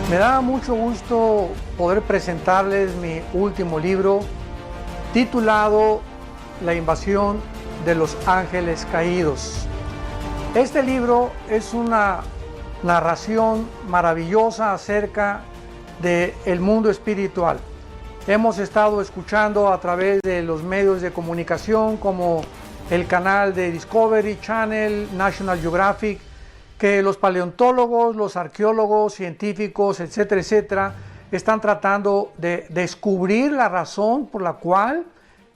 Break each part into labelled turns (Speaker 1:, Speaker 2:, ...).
Speaker 1: Me da mucho gusto poder presentarles mi último libro titulado La invasión de los ángeles caídos. Este libro es una narración maravillosa acerca del mundo espiritual. Hemos estado escuchando a través de los medios de comunicación como el canal de Discovery Channel, National Geographic, que los paleontólogos, los arqueólogos, científicos, etcétera, etcétera, están tratando de descubrir la razón por la cual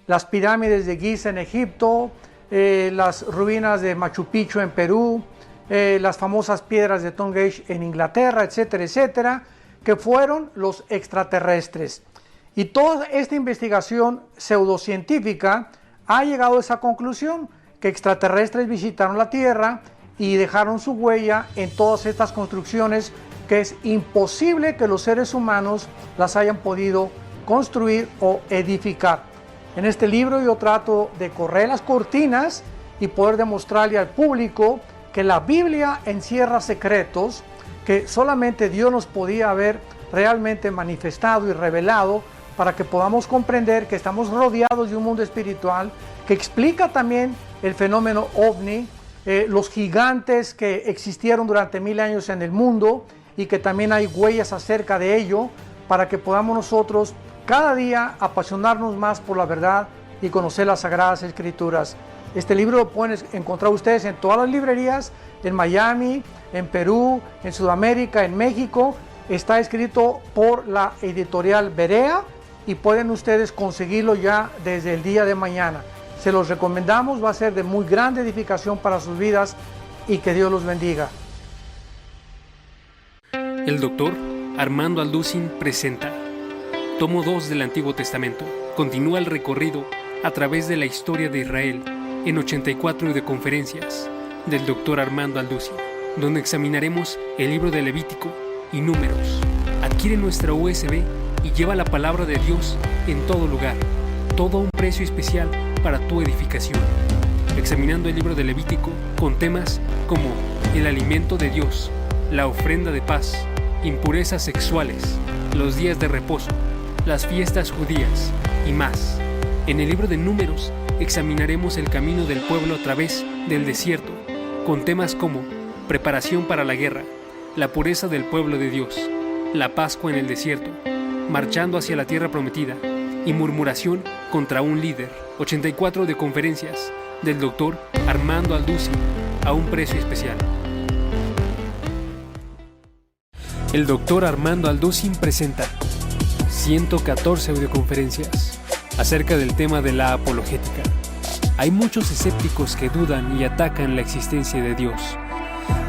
Speaker 1: las pirámides de Giza en Egipto, las ruinas de Machu Picchu en Perú, las famosas piedras de Stonehenge en Inglaterra, etcétera, etcétera, que fueron los extraterrestres. Y toda esta investigación pseudocientífica ha llegado a esa conclusión, que extraterrestres visitaron la Tierra y dejaron su huella en todas estas construcciones que es imposible que los seres humanos las hayan podido construir o edificar. En este libro yo trato de correr las cortinas y poder demostrarle al público que la Biblia encierra secretos que solamente Dios nos podía haber realmente manifestado y revelado para que podamos comprender que estamos rodeados de un mundo espiritual que explica también el fenómeno ovni, los gigantes que existieron durante 1000 años en el mundo y que también hay huellas acerca de ello para que podamos nosotros cada día apasionarnos más por la verdad y conocer las Sagradas Escrituras. Este libro lo pueden encontrar ustedes en todas las librerías, en Miami, en Perú, en Sudamérica, en México. Está escrito por la editorial Berea y pueden ustedes conseguirlo ya desde el día de mañana. Se los recomendamos, va a ser de muy grande edificación para sus vidas y que Dios los bendiga.
Speaker 2: El doctor Armando Alducin presenta Tomo 2 del Antiguo Testamento. Continúa el recorrido a través de la historia de Israel en 84 de conferencias del doctor Armando Alducin, donde examinaremos el libro de Levítico y Números. Adquiere nuestra USB y lleva la palabra de Dios en todo lugar, todo a un precio especial para tu edificación. Examinando el libro de Levítico con temas como el alimento de Dios, la ofrenda de paz, impurezas sexuales, los días de reposo, las fiestas judías y más. En el libro de Números examinaremos el camino del pueblo a través del desierto, con temas como preparación para la guerra, la pureza del pueblo de Dios, la Pascua en el desierto, marchando hacia la tierra prometida y murmuración contra un líder. 84 de conferencias del doctor Armando Alducin a un precio especial. El doctor Armando Alducin presenta 114 audioconferencias acerca del tema de la apologética. Hay muchos escépticos que dudan y atacan la existencia de Dios.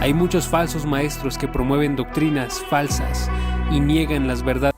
Speaker 2: Hay muchos falsos maestros que promueven doctrinas falsas y niegan las verdades.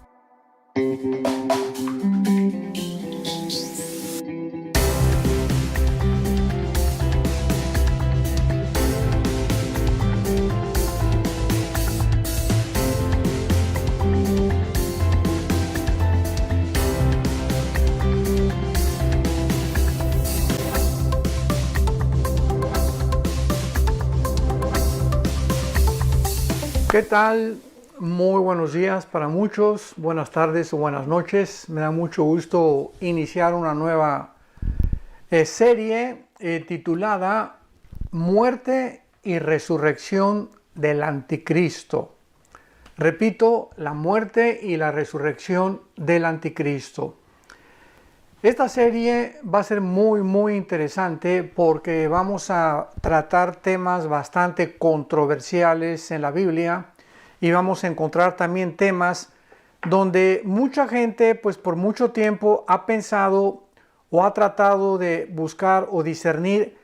Speaker 1: ¿Qué tal? Muy buenos días para muchos, buenas tardes o buenas noches. Me da mucho gusto iniciar una nueva serie titulada Muerte y Resurrección del Anticristo. Repito, la muerte y la resurrección del Anticristo. Esta serie va a ser muy interesante porque vamos a tratar temas bastante controversiales en la Biblia y vamos a encontrar también temas donde mucha gente pues por mucho tiempo ha pensado o ha tratado de buscar o discernir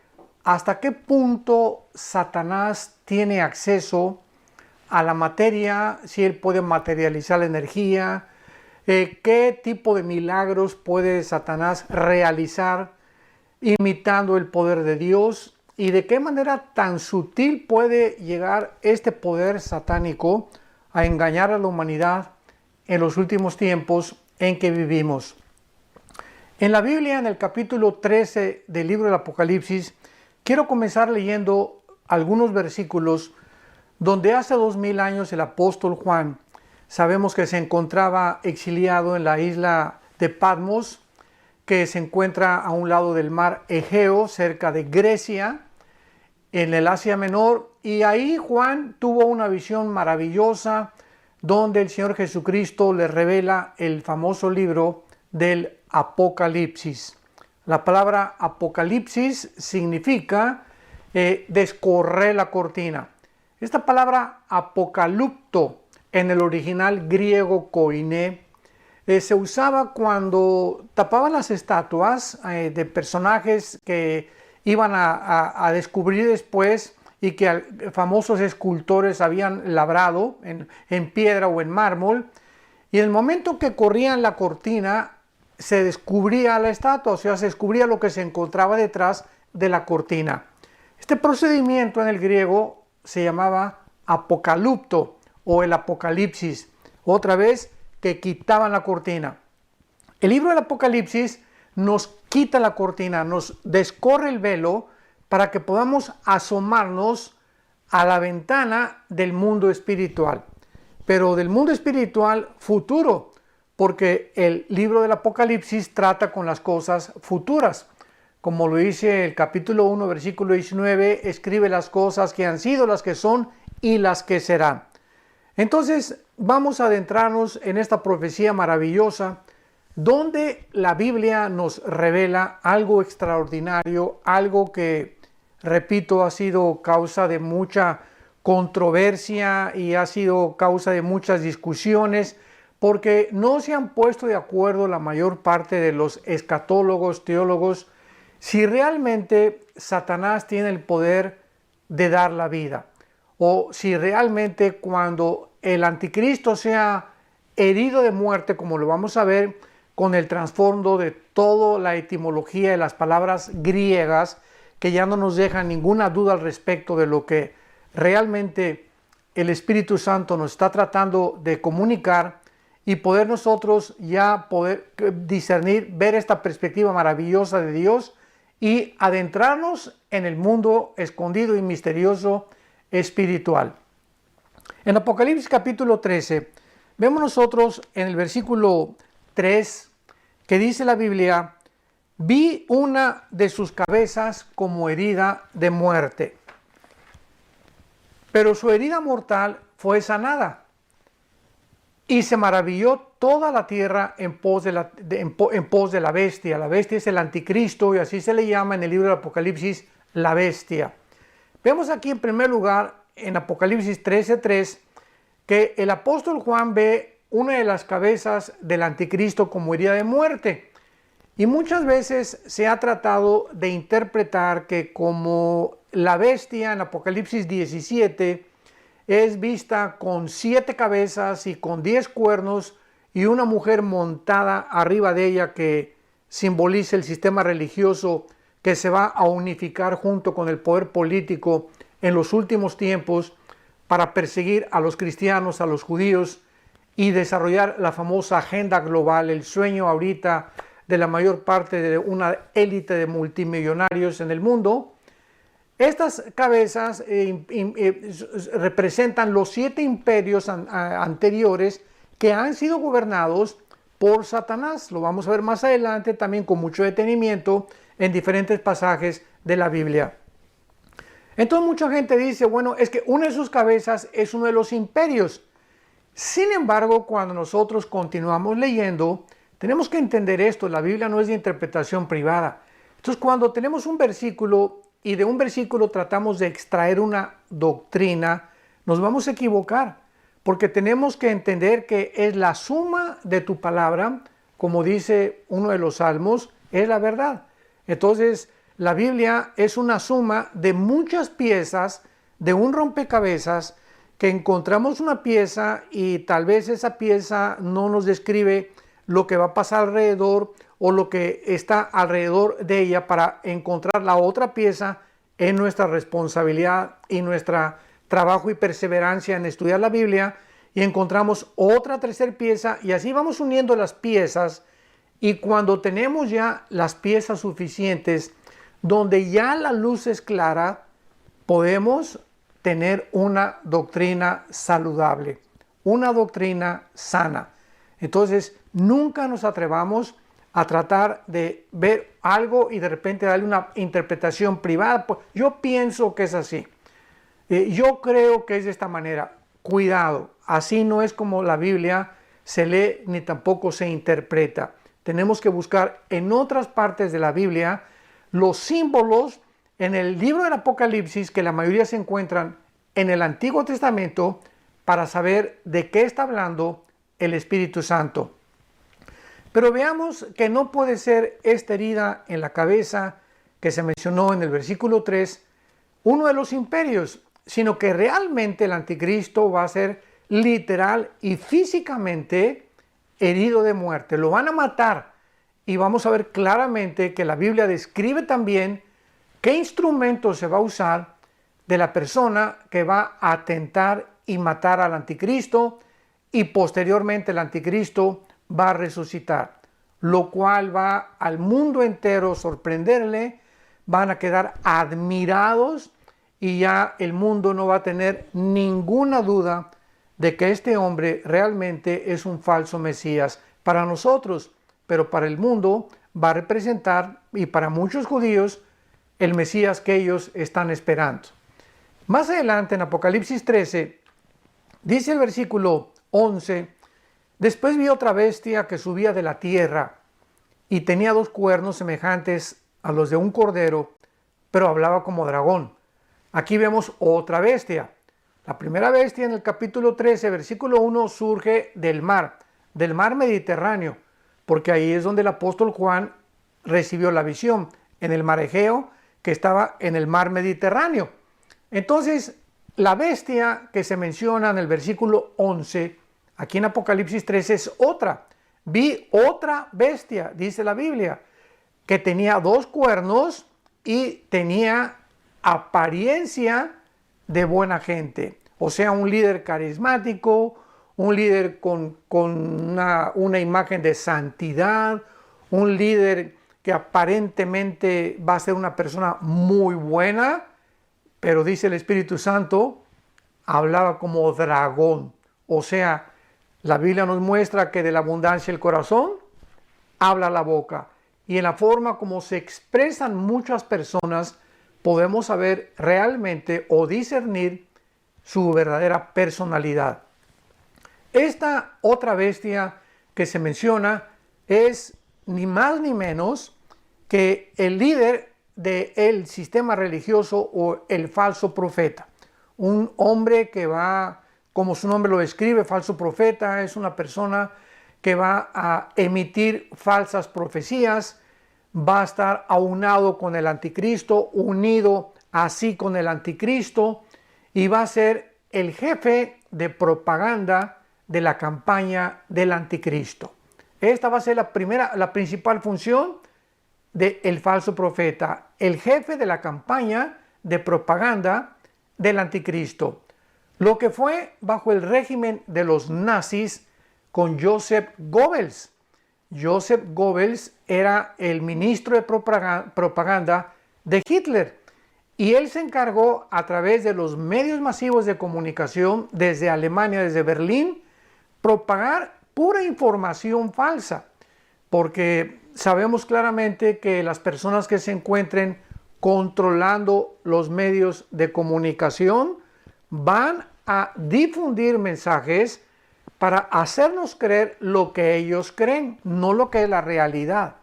Speaker 1: hasta qué punto Satanás tiene acceso a la materia, si él puede materializar la energía, qué tipo de milagros puede Satanás realizar imitando el poder de Dios y de qué manera tan sutil puede llegar este poder satánico a engañar a la humanidad en los últimos tiempos en que vivimos. En la Biblia, en el capítulo 13 del libro del Apocalipsis, quiero comenzar leyendo algunos versículos donde hace 2000 años el apóstol Juan Sabemos que se encontraba exiliado en la isla de Patmos, que se encuentra a un lado del mar Egeo, cerca de Grecia, en el Asia Menor. Y ahí Juan tuvo una visión maravillosa donde el Señor Jesucristo le revela el famoso libro del Apocalipsis. La palabra Apocalipsis significa descorrer la cortina. Esta palabra apocalupto en el original griego koiné se usaba cuando tapaban las estatuas de personajes que iban a descubrir después y que famosos escultores habían labrado en piedra o en mármol, y en el momento que corrían la cortina se descubría la estatua, o sea, se descubría lo que se encontraba detrás de la cortina. Este procedimiento en el griego se llamaba apocalupto o el Apocalipsis, otra vez que quitaban la cortina. El libro del Apocalipsis nos quita la cortina, nos descorre el velo para que podamos asomarnos a la ventana del mundo espiritual, pero del mundo espiritual futuro, porque el libro del Apocalipsis trata con las cosas futuras. Como lo dice el capítulo 1, versículo 19, escribe las cosas que han sido, las que son y las que serán. Entonces vamos a adentrarnos en esta profecía maravillosa donde la Biblia nos revela algo extraordinario, algo que, repito, ha sido causa de mucha controversia y ha sido causa de muchas discusiones, porque no se han puesto de acuerdo la mayor parte de los escatólogos, teólogos, si realmente Satanás tiene el poder de dar la vida, o si realmente cuando el anticristo sea herido de muerte, como lo vamos a ver con el trasfondo de toda la etimología de las palabras griegas, que ya no nos dejan ninguna duda al respecto de lo que realmente el Espíritu Santo nos está tratando de comunicar, y poder nosotros ya poder discernir, ver esta perspectiva maravillosa de Dios y adentrarnos en el mundo escondido y misterioso espiritual. En Apocalipsis capítulo 13, vemos nosotros en el versículo 3 que dice la Biblia: vi una de sus cabezas como herida de muerte, pero su herida mortal fue sanada. Y se maravilló toda la tierra en pos de la bestia. La bestia es el anticristo y así se le llama en el libro del Apocalipsis la bestia. Vemos aquí en primer lugar en Apocalipsis 13:3 que el apóstol Juan ve una de las cabezas del anticristo como herida de muerte. Y muchas veces se ha tratado de interpretar que como la bestia en Apocalipsis 17 es vista con 7 cabezas y con 10 cuernos y una mujer montada arriba de ella que simboliza el sistema religioso que se va a unificar junto con el poder político en los últimos tiempos para perseguir a los cristianos, a los judíos y desarrollar la famosa agenda global, el sueño ahorita de la mayor parte de una élite de multimillonarios en el mundo. Estas cabezas representan los 7 imperios anteriores que han sido gobernados por Satanás. Lo vamos a ver más adelante también con mucho detenimiento en diferentes pasajes de la Biblia. Entonces mucha gente dice, bueno, es que una de sus cabezas es uno de los imperios. Sin embargo, cuando nosotros continuamos leyendo, tenemos que entender esto: la Biblia no es de interpretación privada. Entonces cuando tenemos un versículo y de un versículo tratamos de extraer una doctrina, nos vamos a equivocar, porque tenemos que entender que es la suma de tu palabra, como dice uno de los salmos, es la verdad. Entonces, la Biblia es una suma de muchas piezas, de un rompecabezas, que encontramos una pieza y tal vez esa pieza no nos describe lo que va a pasar alrededor o lo que está alrededor de ella. Para encontrar la otra pieza es nuestra responsabilidad y nuestro trabajo y perseverancia en estudiar la Biblia, y encontramos otra tercera pieza y así vamos uniendo las piezas, y cuando tenemos ya las piezas suficientes donde ya la luz es clara, podemos tener una doctrina saludable, una doctrina sana. Entonces, nunca nos atrevamos a tratar de ver algo y de repente darle una interpretación privada. Pues, yo pienso que es así. Yo creo que es de esta manera. Cuidado, así no es como la Biblia se lee ni tampoco se interpreta. Tenemos que buscar en otras partes de la Biblia los símbolos en el libro del Apocalipsis, que la mayoría se encuentran en el Antiguo Testamento, para saber de qué está hablando el Espíritu Santo. Pero veamos que no puede ser esta herida en la cabeza que se mencionó en el versículo 3, uno de los imperios, sino que realmente el anticristo va a ser literal y físicamente herido de muerte. Lo van a matar y vamos a ver claramente que la Biblia describe también qué instrumento se va a usar de la persona que va a atentar y matar al anticristo, y posteriormente el anticristo va a resucitar, lo cual va al mundo entero sorprenderle, van a quedar admirados y ya el mundo no va a tener ninguna duda de que este hombre realmente es un falso Mesías para nosotros, pero para el mundo va a representar, y para muchos judíos, el Mesías que ellos están esperando. Más adelante en Apocalipsis 13, dice el versículo 11, después vi otra bestia que subía de la tierra y tenía 2 cuernos semejantes a los de un cordero, pero hablaba como dragón. Aquí vemos otra bestia. La primera bestia en el capítulo 13, versículo 1, surge del mar Mediterráneo, porque ahí es donde el apóstol Juan recibió la visión, en el mar Egeo, que estaba en el mar Mediterráneo. Entonces, la bestia que se menciona en el versículo 11, aquí en Apocalipsis 13, es otra. Vi otra bestia, dice la Biblia, que tenía 2 cuernos y tenía apariencia de buena gente. O sea, un líder carismático, un líder con una imagen de santidad, un líder que aparentemente va a ser una persona muy buena, pero dice el Espíritu Santo, hablaba como dragón. O sea, la Biblia nos muestra que de la abundancia del corazón habla la boca. Y en la forma como se expresan muchas personas, podemos saber realmente o discernir su verdadera personalidad. Esta otra bestia que se menciona es ni más ni menos que el líder del sistema religioso o el falso profeta. Un hombre que va, como su nombre lo describe, falso profeta, es una persona que va a emitir falsas profecías, va a estar aunado con el anticristo, unido así con el anticristo, y va a ser el jefe de propaganda de la campaña del anticristo. Esta va a ser la principal función del falso profeta, el jefe de la campaña de propaganda del anticristo. Lo que fue bajo el régimen de los nazis con Joseph Goebbels. Joseph Goebbels era el ministro de propaganda de Hitler y él se encargó a través de los medios masivos de comunicación desde Alemania, desde Berlín, propagar pura información falsa, porque sabemos claramente que las personas que se encuentren controlando los medios de comunicación van a difundir mensajes para hacernos creer lo que ellos creen, no lo que es la realidad.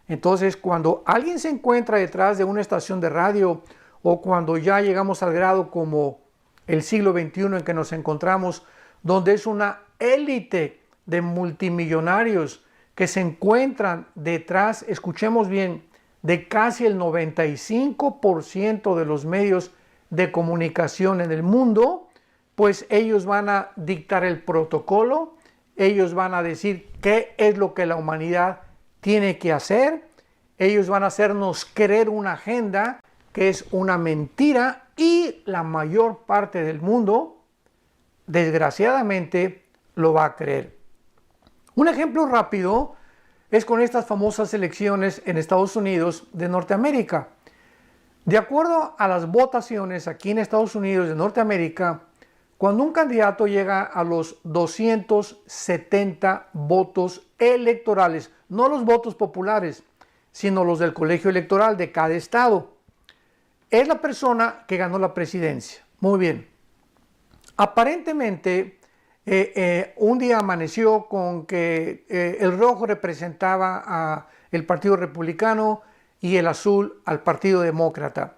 Speaker 1: Entonces, cuando alguien se encuentra detrás de una estación de radio o cuando ya llegamos al grado como el siglo XXI en que nos encontramos, donde es una élite de multimillonarios que se encuentran detrás, escuchemos bien, de casi el 95% de los medios de comunicación en el mundo, pues ellos van a dictar el protocolo, ellos van a decir qué es lo que la humanidad tiene que hacer, ellos van a hacernos creer una agenda que es una mentira y la mayor parte del mundo, desgraciadamente, lo va a creer. Un ejemplo rápido es con estas famosas elecciones en Estados Unidos de Norteamérica. De acuerdo a las votaciones aquí en Estados Unidos de Norteamérica, Cuando un candidato llega a los 270 votos electorales, no los votos populares, sino los del colegio electoral de cada estado, es la persona que ganó la presidencia. Muy bien. Aparentemente, un día amaneció con que el rojo representaba al Partido Republicano y el azul al Partido Demócrata.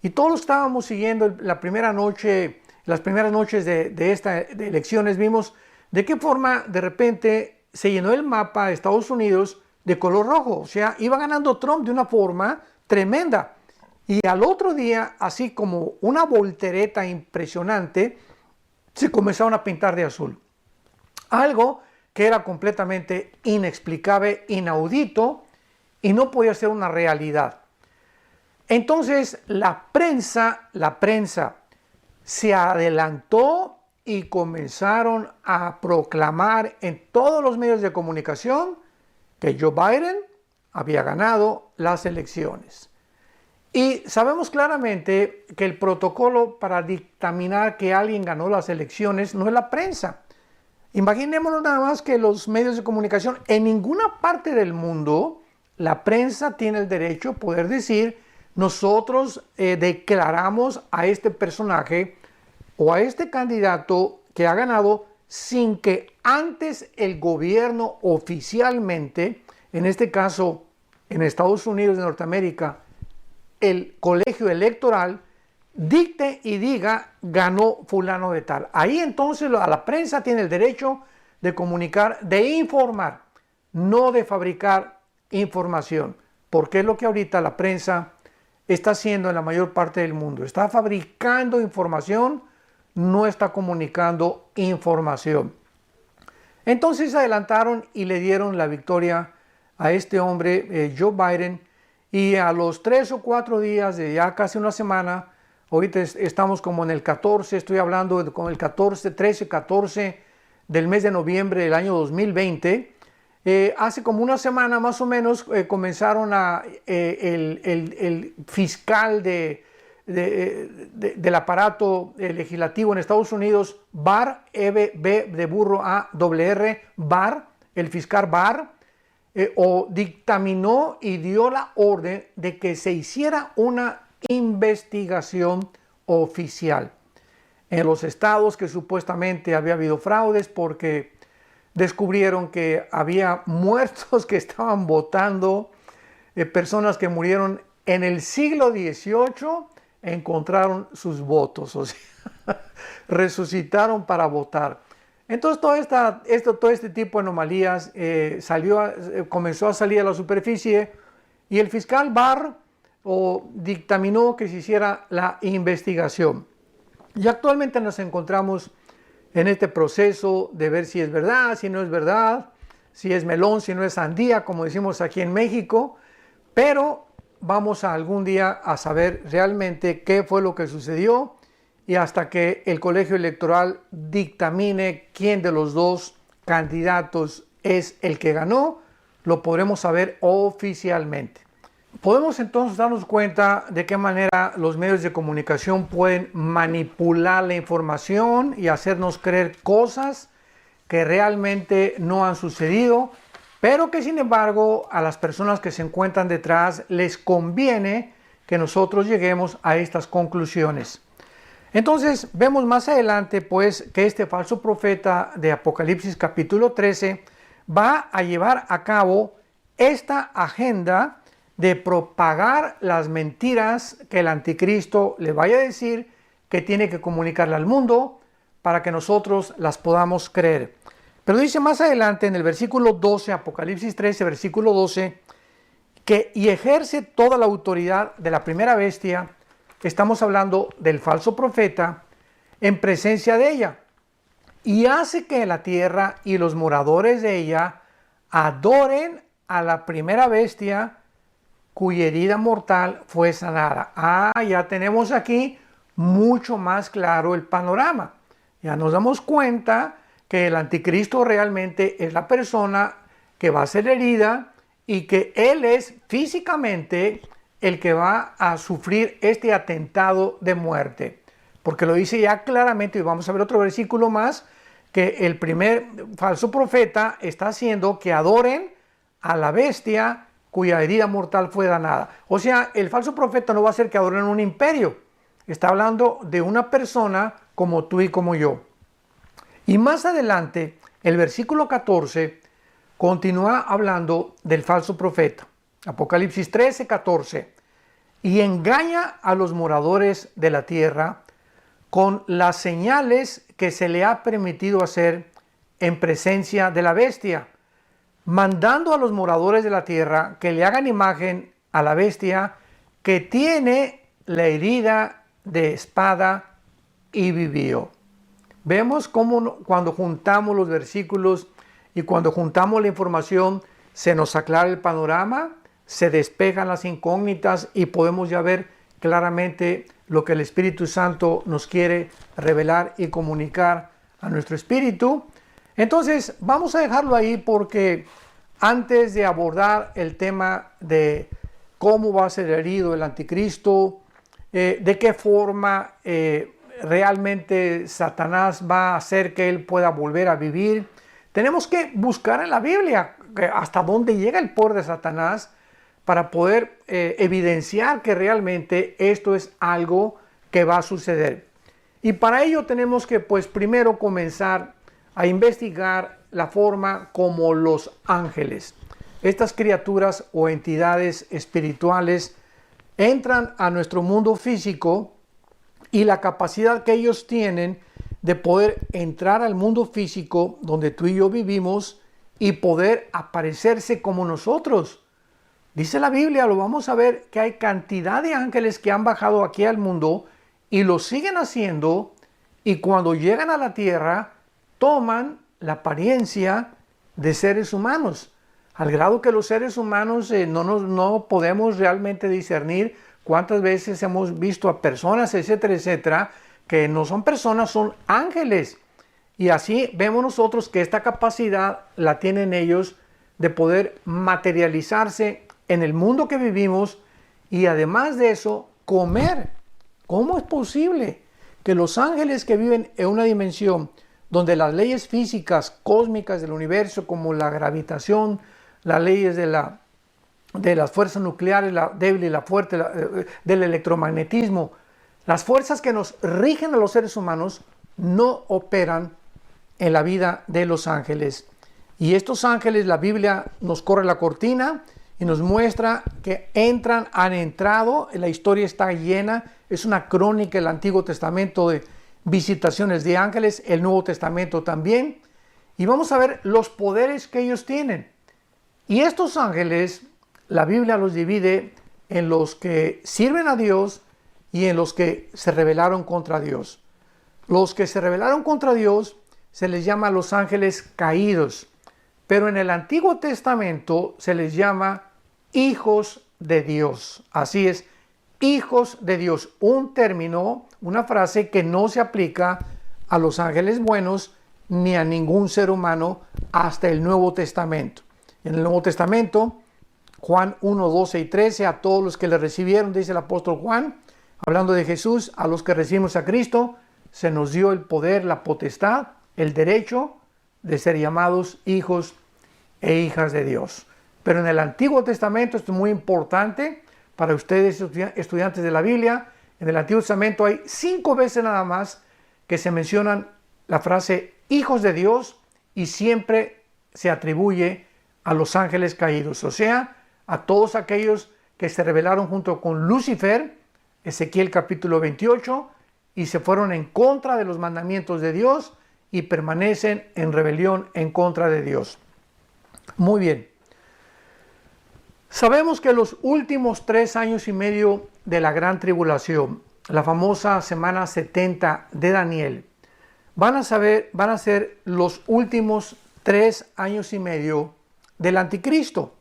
Speaker 1: Y todos estábamos siguiendo las primeras noches de elecciones, vimos de qué forma de repente se llenó el mapa de Estados Unidos de color rojo. O sea, iba ganando Trump de una forma tremenda. Y al otro día, así como una voltereta impresionante, se comenzaron a pintar de azul. Algo que era completamente inexplicable, inaudito, y no podía ser una realidad. Entonces la prensa se adelantó y comenzaron a proclamar en todos los medios de comunicación que Joe Biden había ganado las elecciones. Y sabemos claramente que el protocolo para dictaminar que alguien ganó las elecciones no es la prensa. Imaginémonos nada más que los medios de comunicación, en ninguna parte del mundo, la prensa tiene el derecho a poder decir: nosotros declaramos a este personaje o a este candidato que ha ganado, sin que antes el gobierno oficialmente, en este caso en Estados Unidos de Norteamérica, el colegio electoral, dicte y diga: ganó fulano de tal. Ahí entonces a la prensa tiene el derecho de comunicar, de informar, no de fabricar información, porque es lo que ahorita la prensa está haciendo en la mayor parte del mundo. Está fabricando información, no está comunicando información. Entonces se adelantaron y le dieron la victoria a este hombre, Joe Biden, y a los 3 o 4 días de ya casi una semana, ahorita estamos como en el 14, estoy hablando con el 13, 14 del mes de noviembre del año 2020, hace como una semana más o menos comenzaron el fiscal del aparato legislativo en Estados Unidos, Barr, B de burro A, R, Barr, el fiscal Barr, dictaminó y dio la orden de que se hiciera una investigación oficial en los estados que supuestamente había habido fraudes, porque descubrieron que había muertos que estaban votando, personas que murieron en el siglo XVIII, encontraron sus votos, o sea, resucitaron para votar. Entonces todo este tipo de anomalías comenzó a salir a la superficie, y el fiscal Barr dictaminó que se hiciera la investigación. Y actualmente nos encontramos en este proceso de ver si es verdad, si no es verdad, si es melón, si no es sandía, como decimos aquí en México, pero vamos a algún día a saber realmente qué fue lo que sucedió, y hasta que el colegio electoral dictamine quién de los dos candidatos es el que ganó, lo podremos saber oficialmente. Podemos entonces darnos cuenta de qué manera los medios de comunicación pueden manipular la información y hacernos creer cosas que realmente no han sucedido, pero que sin embargo a las personas que se encuentran detrás les conviene que nosotros lleguemos a estas conclusiones. Entonces vemos más adelante pues que este falso profeta de Apocalipsis capítulo 13 va a llevar a cabo esta agenda de propagar las mentiras que el anticristo le vaya a decir que tiene que comunicarle al mundo para que nosotros las podamos creer. Pero dice más adelante en el versículo 12, Apocalipsis 13, versículo 12, que y ejerce toda la autoridad de la primera bestia, estamos hablando del falso profeta, en presencia de ella, y hace que la tierra y los moradores de ella adoren a la primera bestia cuya herida mortal fue sanada. Ya tenemos aquí mucho más claro el panorama. Ya nos damos cuenta que el anticristo realmente es la persona que va a ser herida y que él es físicamente el que va a sufrir este atentado de muerte. porque lo dice ya claramente, y vamos a ver otro versículo más, que el primer falso profeta está haciendo que adoren a la bestia cuya herida mortal fue danada. O sea, el falso profeta no va a hacer que adoren un imperio. Está hablando de una persona como tú y como yo. Y más adelante, el versículo 14 continúa hablando del falso profeta. Apocalipsis 13, 14. Y engaña a los moradores de la tierra con las señales que se le ha permitido hacer en presencia de la bestia, mandando a los moradores de la tierra que le hagan imagen a la bestia que tiene la herida de espada y vivió. Vemos cómo cuando juntamos los versículos y cuando juntamos la información se nos aclara el panorama, se despejan las incógnitas y podemos ya ver claramente lo que el Espíritu Santo nos quiere revelar y comunicar a nuestro espíritu. Entonces vamos a dejarlo ahí, porque antes de abordar el tema de cómo va a ser herido el anticristo, de qué forma realmente Satanás va a hacer que él pueda volver a vivir, tenemos que buscar en la Biblia hasta dónde llega el poder de Satanás para poder evidenciar que realmente esto es algo que va a suceder. Y para ello tenemos que, pues, primero comenzar a investigar la forma como los ángeles, estas criaturas o entidades espirituales, entran a nuestro mundo físico y la capacidad que ellos tienen de poder entrar al mundo físico donde tú y yo vivimos y poder aparecerse como nosotros. Dice la Biblia, lo vamos a ver, que hay cantidad de ángeles que han bajado aquí al mundo y lo siguen haciendo, y cuando llegan a la tierra toman la apariencia de seres humanos, al grado que los seres humanos no podemos realmente discernir cuántas veces hemos visto a personas, etcétera, etcétera, que no son personas, son ángeles. Y así vemos nosotros que esta capacidad la tienen ellos de poder materializarse en el mundo que vivimos, y además de eso, comer. ¿Cómo es posible que los ángeles que viven en una dimensión donde las leyes físicas cósmicas del universo, como la gravitación, las leyes de las fuerzas nucleares, la débil y la fuerte, del electromagnetismo, las fuerzas que nos rigen a los seres humanos, no operan en la vida de los ángeles? Y estos ángeles, la Biblia nos corre la cortina y nos muestra que han entrado, la historia está llena, es una crónica el Antiguo Testamento de visitaciones de ángeles, el Nuevo Testamento también, y vamos a ver los poderes que ellos tienen. Y estos ángeles, la Biblia los divide en los que sirven a Dios y en los que se rebelaron contra Dios. Los que se rebelaron contra Dios se les llama los ángeles caídos, pero en el Antiguo Testamento se les llama hijos de Dios. Así es, hijos de Dios, un término, una frase que no se aplica a los ángeles buenos ni a ningún ser humano hasta el Nuevo Testamento. En el Nuevo Testamento, Juan 1, 12 y 13, a todos los que le recibieron, dice el apóstol Juan, hablando de Jesús, a los que recibimos a Cristo, se nos dio el poder, la potestad, el derecho de ser llamados hijos e hijas de Dios. Pero en el Antiguo Testamento, esto es muy importante para ustedes, estudiantes de la Biblia, en el Antiguo Testamento hay 5 veces nada más que se mencionan la frase hijos de Dios, y siempre se atribuye a los ángeles caídos, o sea, a todos aquellos que se rebelaron junto con Lucifer, Ezequiel capítulo 28, y se fueron en contra de los mandamientos de Dios y permanecen en rebelión en contra de Dios. Muy bien. Sabemos que los últimos 3 años y medio de la gran tribulación, la famosa semana 70 de Daniel, van a ser los últimos 3 años y medio del anticristo.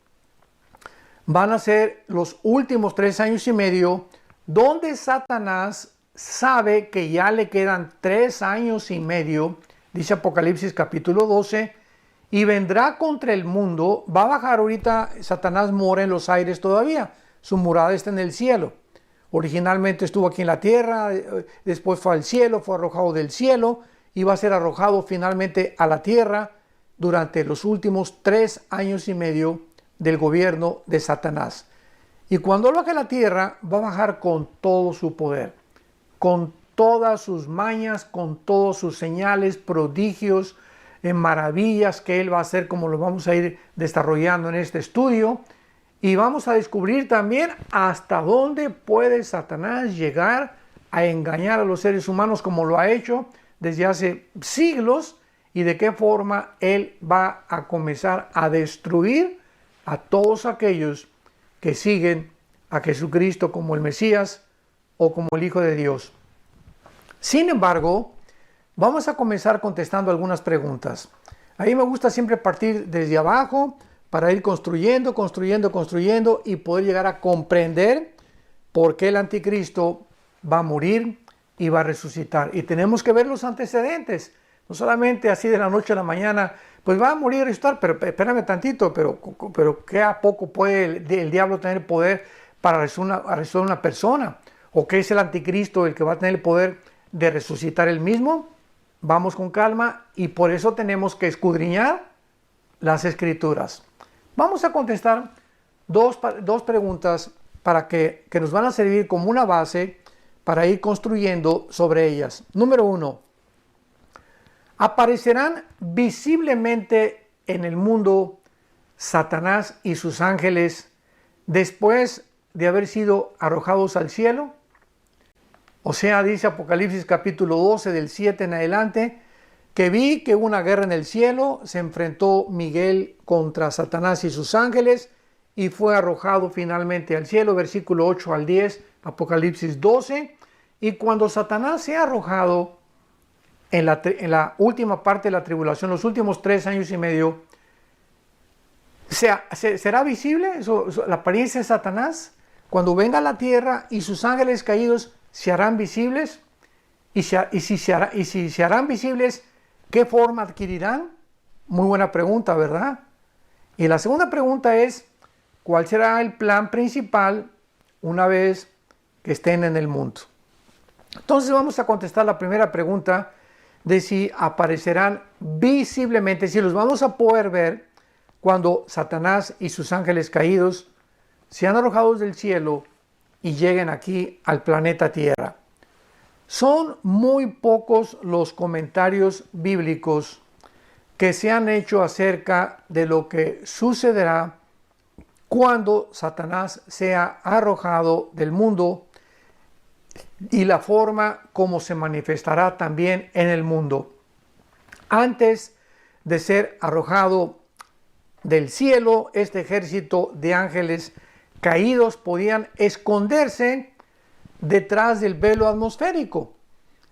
Speaker 1: Van a ser los últimos 3 años y medio donde Satanás sabe que ya le quedan 3 años y medio, dice Apocalipsis capítulo 12, y vendrá contra el mundo. Va a bajar ahorita, Satanás mora en los aires todavía, su morada está en el cielo. Originalmente estuvo aquí en la tierra, después fue al cielo, fue arrojado del cielo y va a ser arrojado finalmente a la tierra durante los últimos 3 años y medio del gobierno de Satanás. Y cuando lo haga a la tierra, va a bajar con todo su poder, con todas sus mañas, con todas sus señales, prodigios, maravillas que él va a hacer, como lo vamos a ir desarrollando en este estudio. Y vamos a descubrir también hasta dónde puede Satanás llegar a engañar a los seres humanos, como lo ha hecho desde hace siglos, y de qué forma él va a comenzar a destruir a todos aquellos que siguen a Jesucristo como el Mesías o como el Hijo de Dios. Sin embargo, vamos a comenzar contestando algunas preguntas. A mí me gusta siempre partir desde abajo para ir construyendo y poder llegar a comprender por qué el anticristo va a morir y va a resucitar. Y tenemos que ver los antecedentes, no solamente así de la noche a la mañana, pues va a morir y resucitar, pero espérame tantito, pero ¿qué a poco puede el diablo tener poder para resucitar una persona? ¿O qué es el anticristo el que va a tener el poder de resucitar él mismo? Vamos con calma y por eso tenemos que escudriñar las escrituras. Vamos a contestar dos preguntas que nos van a servir como una base para ir construyendo sobre ellas. Número 1. ¿Aparecerán visiblemente en el mundo Satanás y sus ángeles después de haber sido arrojados al cielo? O sea, dice Apocalipsis capítulo 12 del 7 en adelante, que vi que hubo una guerra en el cielo, se enfrentó Miguel contra Satanás y sus ángeles y fue arrojado finalmente al cielo, versículo 8 al 10, Apocalipsis 12. Y cuando Satanás sea arrojado en la última parte de la tribulación, los últimos 3 años y medio, ¿será visible la apariencia de Satanás? Cuando venga a la tierra y sus ángeles caídos se harán visibles, y si se harán visibles, ¿qué forma adquirirán? Muy buena pregunta, ¿verdad? Y la segunda pregunta es, ¿cuál será el plan principal una vez que estén en el mundo? Entonces vamos a contestar la primera pregunta de si aparecerán visiblemente, si los vamos a poder ver cuando Satanás y sus ángeles caídos sean arrojados del cielo y lleguen aquí al planeta Tierra. Son muy pocos los comentarios bíblicos que se han hecho acerca de lo que sucederá cuando Satanás sea arrojado del mundo y la forma como se manifestará también en el mundo. Antes de ser arrojado del cielo, este ejército de ángeles caídos podían esconderse detrás del velo atmosférico.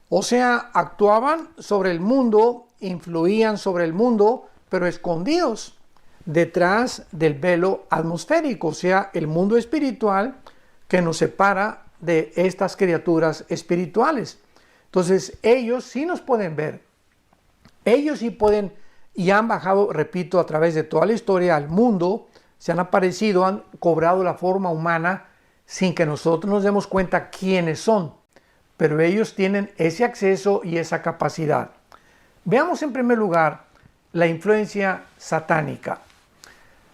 Speaker 1: O sea, actuaban sobre el mundo, influían sobre el mundo, pero escondidos detrás del velo atmosférico, o sea, el mundo espiritual que nos separa de estas criaturas espirituales. Entonces, ellos sí nos pueden ver. Ellos sí pueden y han bajado, repito, a través de toda la historia al mundo, se han aparecido, han cobrado la forma humana sin que nosotros nos demos cuenta quiénes son. Pero ellos tienen ese acceso y esa capacidad. Veamos en primer lugar la influencia satánica.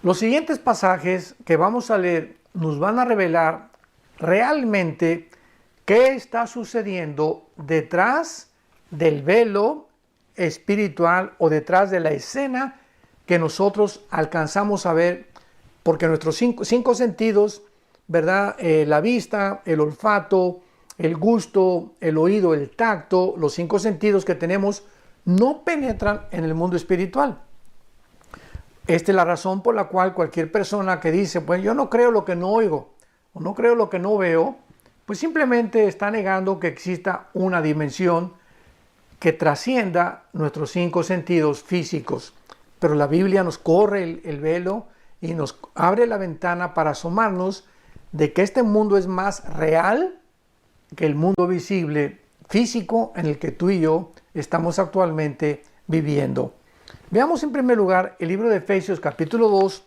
Speaker 1: Los siguientes pasajes que vamos a leer nos van a revelar realmente qué está sucediendo detrás del velo espiritual o detrás de la escena que nosotros alcanzamos a ver, porque nuestros cinco sentidos, ¿verdad? La vista, el olfato, el gusto, el oído, el tacto, los 5 sentidos que tenemos no penetran en el mundo espiritual. Esta es la razón por la cual cualquier persona que dice, pues yo no creo lo que no oigo, o no creo lo que no veo, pues simplemente está negando que exista una dimensión que trascienda nuestros 5 sentidos físicos. Pero la Biblia nos corre el velo y nos abre la ventana para asomarnos de que este mundo es más real que el mundo visible físico en el que tú y yo estamos actualmente viviendo. Veamos en primer lugar el libro de Efesios capítulo 2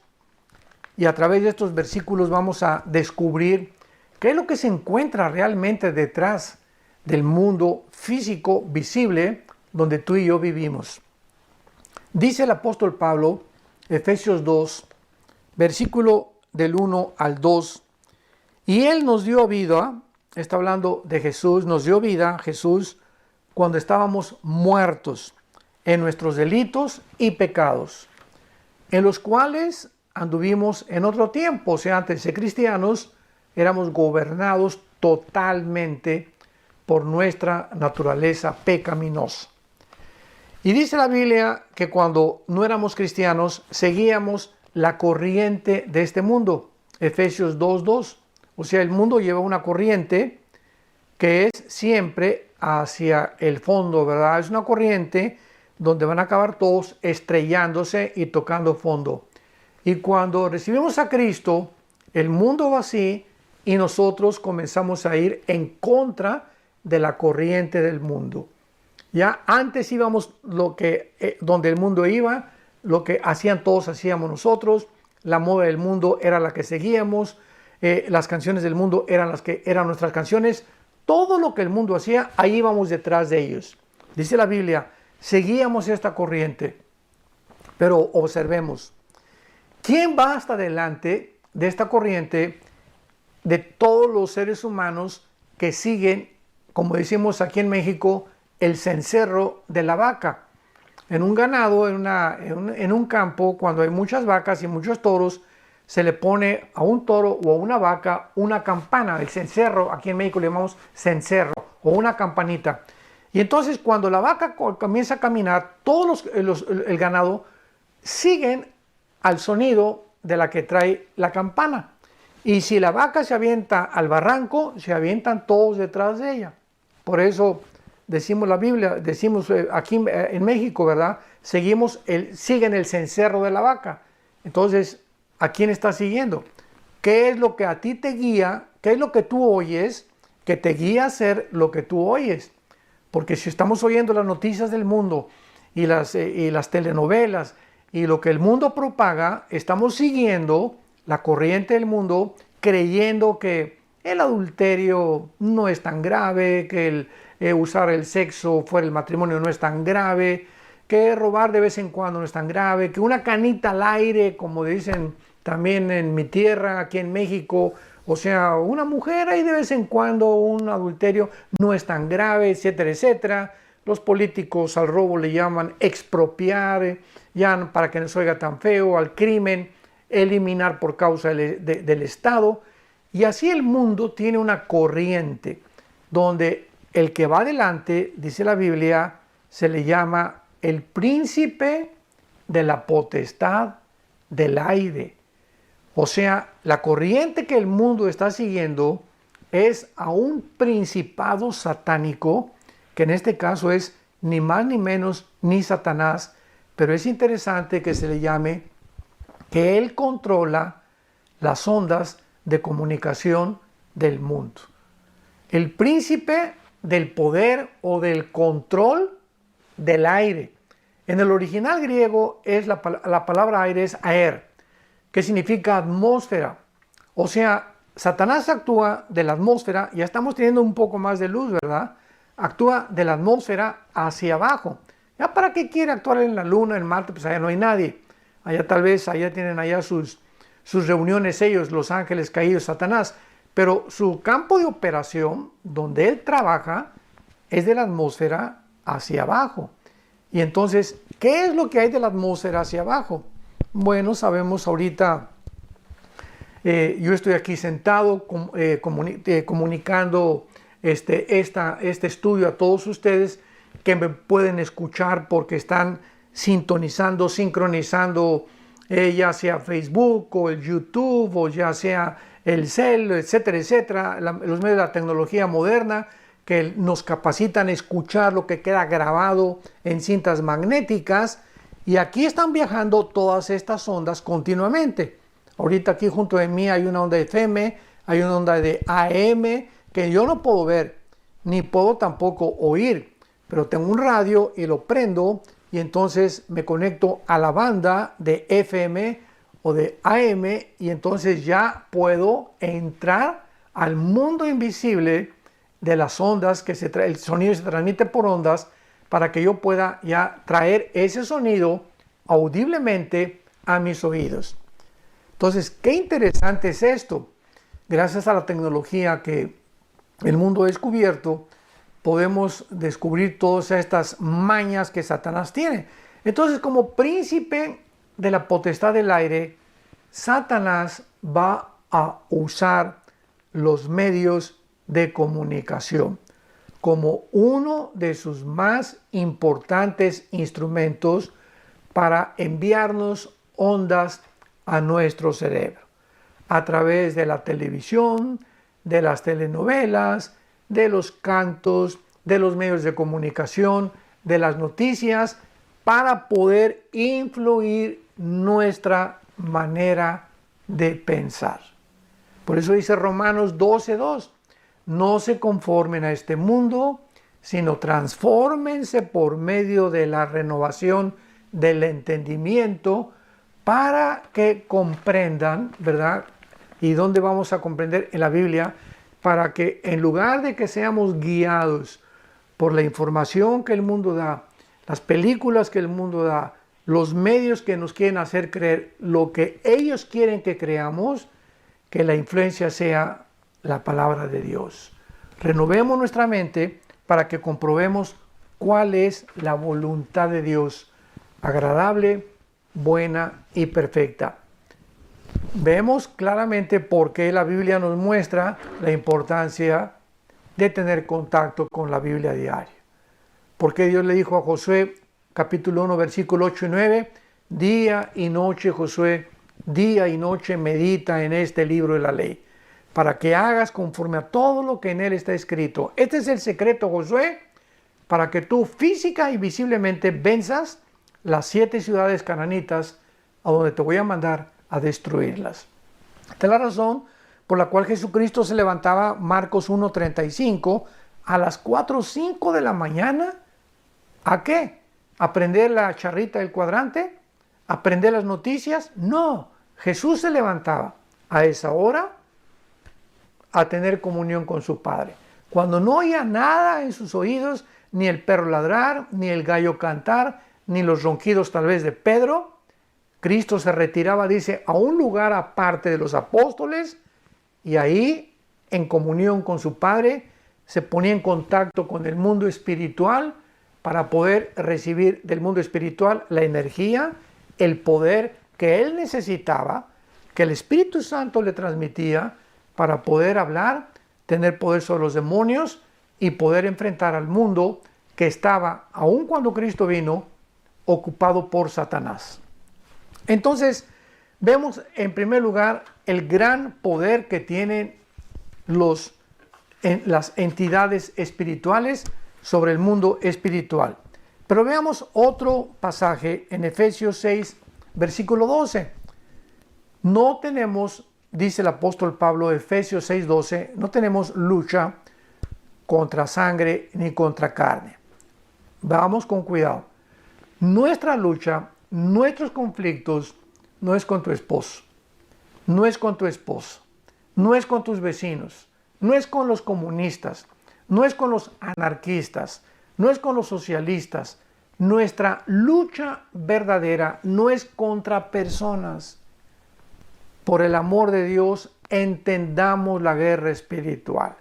Speaker 1: y a través de estos versículos vamos a descubrir ¿Qué es lo que se encuentra realmente detrás del mundo físico visible donde tú y yo vivimos? Dice el apóstol Pablo, Efesios 2, versículo del 1 al 2, y Él nos dio vida, está hablando de Jesús, nos dio vida, Jesús, cuando estábamos muertos en nuestros delitos y pecados, en los cuales anduvimos en otro tiempo, o sea, antes de ser cristianos, éramos gobernados totalmente por nuestra naturaleza pecaminosa. Y dice la Biblia que cuando no éramos cristianos, seguíamos la corriente de este mundo, Efesios 2:2. O sea, el mundo lleva una corriente que es siempre hacia el fondo, ¿verdad? Es una corriente donde van a acabar todos estrellándose y tocando fondo. Y cuando recibimos a Cristo, el mundo va así y nosotros comenzamos a ir en contra de la corriente del mundo. Ya antes íbamos donde el mundo iba, lo que hacían todos hacíamos nosotros, la moda del mundo era la que seguíamos, las canciones del mundo eran las que eran nuestras canciones, todo lo que el mundo hacía, ahí íbamos detrás de ellos. Dice la Biblia, seguíamos esta corriente, pero observemos, ¿quién va hasta delante de esta corriente de todos los seres humanos que siguen, como decimos aquí en México, el cencerro de la vaca? En un ganado, en un campo, cuando hay muchas vacas y muchos toros, se le pone a un toro o a una vaca una campana, el cencerro, aquí en México le llamamos cencerro, o una campanita. Y entonces cuando la vaca comienza a caminar, el ganado siguen al sonido de la que trae la campana. Y si la vaca se avienta al barranco, se avientan todos detrás de ella. Por eso decimos la Biblia, decimos aquí en México, ¿verdad? Siguen el cencerro de la vaca. Entonces, ¿a quién estás siguiendo? ¿Qué es lo que a ti te guía? ¿Qué es lo que tú oyes que te guía a hacer lo que tú oyes? Porque si estamos oyendo las noticias del mundo y las telenovelas y lo que el mundo propaga, estamos siguiendo la corriente del mundo, creyendo que el adulterio no es tan grave, que usar el sexo fuera del matrimonio no es tan grave, que robar de vez en cuando no es tan grave, que una canita al aire, como dicen también en mi tierra, aquí en México, o sea, una mujer ahí de vez en cuando, un adulterio no es tan grave, etcétera, etcétera. Los políticos al robo le llaman expropiar, ya para que no se oiga tan feo, al crimen, eliminar por causa del Estado. Y así el mundo tiene una corriente donde el que va adelante, dice la Biblia, se le llama el príncipe de la potestad del aire. O sea, la corriente que el mundo está siguiendo es a un principado satánico, que en este caso es ni más ni menos ni Satanás, pero es interesante que se le llame que él controla las ondas de comunicación del mundo. El príncipe del poder o del control del aire. En el original griego la palabra aire es aer, que significa atmósfera. O sea, Satanás actúa de la atmósfera, ya estamos teniendo un poco más de luz, ¿verdad? Actúa de la atmósfera hacia abajo. ¿Ya para qué quiere actuar en la Luna, en Marte? Pues allá no hay nadie. Allá tienen allá sus reuniones ellos, los ángeles caídos, Satanás. Pero su campo de operación, donde él trabaja, es de la atmósfera hacia abajo. Y entonces, ¿qué es lo que hay de la atmósfera hacia abajo? Bueno, sabemos ahorita, yo estoy aquí sentado comunicando este estudio a todos ustedes que me pueden escuchar porque están sintonizando, sincronizando, ya sea Facebook o el YouTube o ya sea el cel, etcétera, etcétera, los medios de la tecnología moderna que nos capacitan a escuchar lo que queda grabado en cintas magnéticas. Y aquí están viajando todas estas ondas continuamente. Ahorita aquí junto de mí hay una onda de FM, hay una onda de AM que yo no puedo ver, ni puedo tampoco oír. Pero tengo un radio y lo prendo y entonces me conecto a la banda de FM o de AM y entonces ya puedo entrar al mundo invisible de las ondas, el sonido se transmite por ondas, para que yo pueda ya traer ese sonido audiblemente a mis oídos. Entonces, qué interesante es esto. Gracias a la tecnología que el mundo ha descubierto, podemos descubrir todas estas mañas que Satanás tiene. Entonces, como príncipe de la potestad del aire, Satanás va a usar los medios de comunicación como uno de sus más importantes instrumentos para enviarnos ondas a nuestro cerebro, a través de la televisión, de las telenovelas, de los cantos, de los medios de comunicación, de las noticias, para poder influir nuestra manera de pensar. Por eso dice Romanos 12:2, no se conformen a este mundo, sino transfórmense por medio de la renovación del entendimiento para que comprendan, ¿verdad? ¿Y dónde vamos a comprender? En la Biblia, para que en lugar de que seamos guiados por la información que el mundo da, las películas que el mundo da, los medios que nos quieren hacer creer lo que ellos quieren que creamos, que la influencia sea la palabra de Dios. Renovemos nuestra mente para que comprobemos cuál es la voluntad de Dios, agradable, buena y perfecta. Vemos claramente por qué la Biblia nos muestra la importancia de tener contacto con la Biblia diaria. Porque Dios le dijo a Josué, capítulo 1, versículo 8 y 9, día y noche, Josué, día y noche medita en este libro de la ley, para que hagas conforme a todo lo que en él está escrito. Este es el secreto, Josué, para que tú física y visiblemente venzas las 7 ciudades cananitas a donde te voy a mandar a destruirlas. Esta es la razón por la cual Jesucristo se levantaba, Marcos 1:35, a las 4 o 5 de la mañana. ¿A qué? ¿Aprender la charrita del cuadrante? ¿Aprender las noticias? No, Jesús se levantaba a esa hora a tener comunión con su Padre. Cuando no oía nada en sus oídos, ni el perro ladrar, ni el gallo cantar, ni los ronquidos tal vez de Pedro, Cristo se retiraba, dice, a un lugar aparte de los apóstoles, y ahí, en comunión con su Padre, se ponía en contacto con el mundo espiritual para poder recibir del mundo espiritual la energía, el poder que él necesitaba, que el Espíritu Santo le transmitía para poder hablar, tener poder sobre los demonios y poder enfrentar al mundo que estaba, aun cuando Cristo vino, ocupado por Satanás. Entonces, vemos en primer lugar el gran poder que tienen las entidades espirituales sobre el mundo espiritual. Pero veamos otro pasaje en Efesios 6, versículo 12. No tenemos, dice el apóstol Pablo, Efesios 6, 12, no tenemos lucha contra sangre ni contra carne. Vamos con cuidado. Nuestra lucha, nuestros conflictos, no es con tu esposo, no es con tu esposo, no es con tus vecinos, no es con los comunistas, no es con los anarquistas, no es con los socialistas. Nuestra lucha verdadera no es contra personas. Por el amor de Dios, entendamos la guerra espiritual.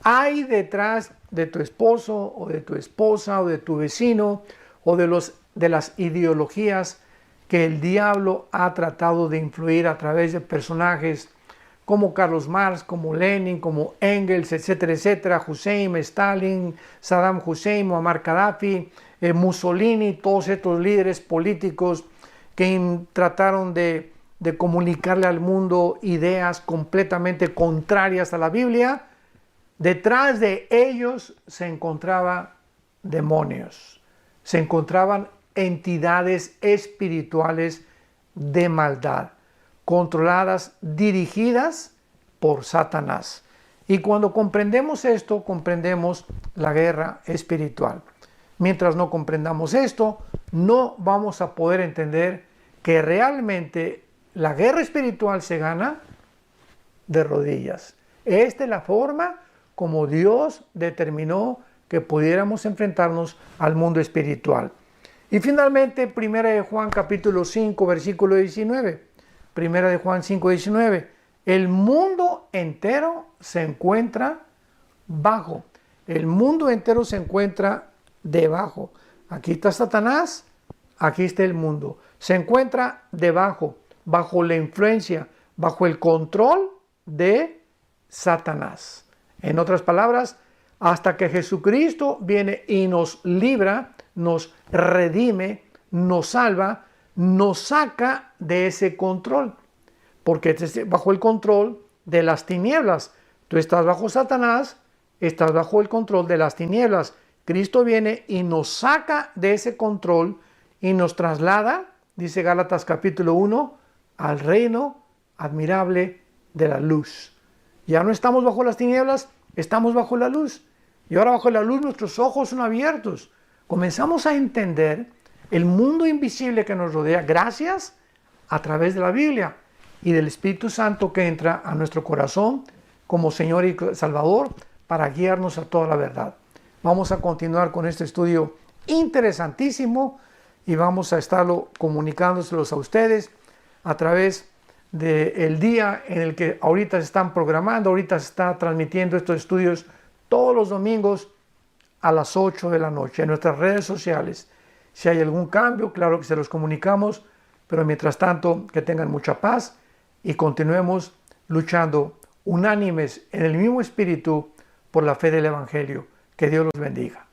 Speaker 1: Hay detrás de tu esposo o de tu esposa o de tu vecino o de las ideologías que el diablo ha tratado de influir a través de personajes como Carlos Marx, como Lenin, como Engels, etcétera, etcétera, Hussein, Stalin, Saddam Hussein, Muammar Gaddafi, Mussolini, todos estos líderes políticos que trataron de comunicarle al mundo ideas completamente contrarias a la Biblia. Detrás de ellos se encontraban demonios, se encontraban entidades espirituales de maldad, controladas, dirigidas por Satanás. Y cuando comprendemos esto, comprendemos la guerra espiritual. Mientras no comprendamos esto, no vamos a poder entender que realmente la guerra espiritual se gana de rodillas. Esta es la forma como Dios determinó que pudiéramos enfrentarnos al mundo espiritual. Y finalmente, 1 de Juan capítulo 5, versículo 19. 1 de Juan 5, 19. El mundo entero se encuentra bajo. El mundo entero se encuentra debajo. Aquí está Satanás, aquí está el mundo. Se encuentra debajo, bajo la influencia, bajo el control de Satanás. En otras palabras, hasta que Jesucristo viene y nos libra, nos redime, nos salva, nos saca de ese control. Porque estás bajo el control de las tinieblas. Tú estás bajo Satanás, estás bajo el control de las tinieblas. Cristo viene y nos saca de ese control y nos traslada, dice Gálatas capítulo 1, al reino admirable de la luz. Ya no estamos bajo las tinieblas, estamos bajo la luz. Y ahora bajo la luz nuestros ojos son abiertos. Comenzamos a entender el mundo invisible que nos rodea gracias a través de la Biblia y del Espíritu Santo que entra a nuestro corazón como Señor y Salvador para guiarnos a toda la verdad. Vamos a continuar con este estudio interesantísimo y vamos a estarlo comunicándoselos a ustedes a través del día en el que ahorita se están programando, ahorita se está transmitiendo estos estudios todos los domingos a las 8 de la noche en nuestras redes sociales. Si hay algún cambio, claro que se los comunicamos, pero mientras tanto que tengan mucha paz y continuemos luchando unánimes en el mismo espíritu por la fe del Evangelio. Que Dios los bendiga.